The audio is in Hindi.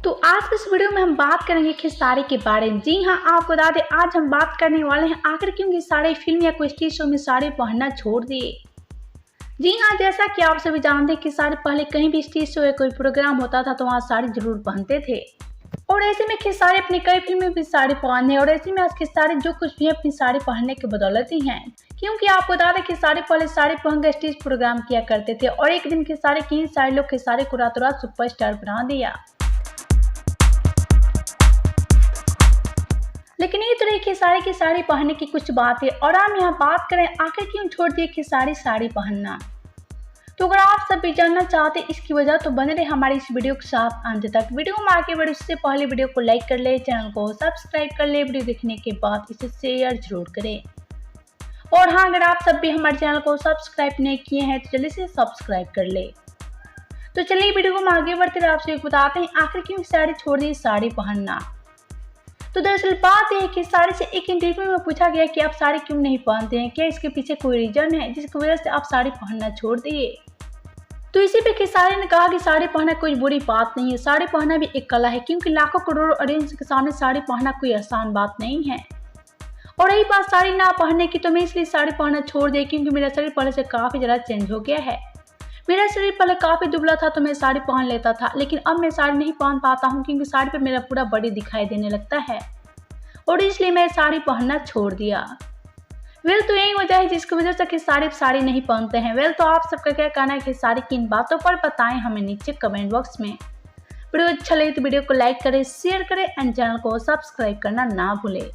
तो आज की इस वीडियो में हम बात करेंगे खेसारी के बारे में। जी हाँ, आपको बता दें आज हम बात करने वाले हैं आखिर क्यों खेसारी फिल्म या कोई स्टेज शो में साड़ी पहनना छोड़ दिए। जी हाँ, जैसा कि आप सभी जानते हैं खेसारी पहले कहीं भी स्टेज शो या कोई प्रोग्राम होता था तो वहाँ साड़ी जरूर पहनते थे और ऐसे में खेसारी अपनी कई फिल्मों में भी साड़ी पहने और ऐसे में आज खेसारी जो कुछ भी अपनी साड़ी पहनने की बदौलत ही हैं। क्योंकि आपको बता दें खेसारी पहले साड़ी पहनकर स्टेज प्रोग्राम किया करते थे और एक दिन खेसारी की सारे लोग खेसारी को रातों रात सुपरस्टार बना दिया। लेकिन ये तो रही खेसारी की साड़ी पहनने की कुछ बात है और हम यहाँ बात करें आखिर क्यों छोड़ दिए खेसारी साड़ी पहनना। तो अगर आप सब भी जानना चाहते हैं इसकी वजह तो बने रहे हमारी इस वीडियो के साथ अंत तक। वीडियो में आगे बढ़े उससे पहले वीडियो को लाइक कर ले, चैनल को सब्सक्राइब कर ले, वीडियो देखने के बाद इसे शेयर जरूर करें। और हाँ, अगर आप सब भी हमारे चैनल को सब्सक्राइब नहीं किए हैं तो जल्दी से सब्सक्राइब कर ले। तो चलिए वीडियो को हम आगे बढ़ते रहे आपसे बताते हैं आखिर क्यों साड़ी छोड़ दी साड़ी पहनना। तो दरअसल बात यह है कि साड़ी से एक इंटरव्यू में पूछा गया कि आप साड़ी क्यों नहीं पहनते हैं, क्या इसके पीछे कोई रीजन है जिसकी वजह से आप साड़ी पहनना छोड़ दिए। तो इसी पे खेसारी ने कहा कि साड़ी पहनना कोई बुरी बात नहीं है, साड़ी पहनना भी एक कला है क्योंकि लाखों करोड़ों ऑडियंस के सामने साड़ी पहनना कोई आसान बात नहीं है। और रही बात साड़ी ना पहनने की तो मैं इसलिए साड़ी पहनना छोड़ दी क्योंकि मेरा शरीर पहले से काफ़ी ज़्यादा चेंज हो गया है। मेरा शरीर पहले काफ़ी दुबला था तो मैं साड़ी पहन लेता था, लेकिन अब मैं साड़ी नहीं पहन पाता हूँ क्योंकि साड़ी पे मेरा पूरा बॉडी दिखाई देने लगता है और इसलिए मैं साड़ी पहनना छोड़ दिया। तो यही वजह है जिसकी वजह से खेसारी साड़ी नहीं पहनते हैं। तो आप सबका क्या कहना है खेसारी की इन बातों पर बताएं हमें नीचे कमेंट बॉक्स में। वीडियो अच्छा लगे तो वीडियो को लाइक करें, शेयर करें एंड चैनल को सब्सक्राइब करना ना भूलें।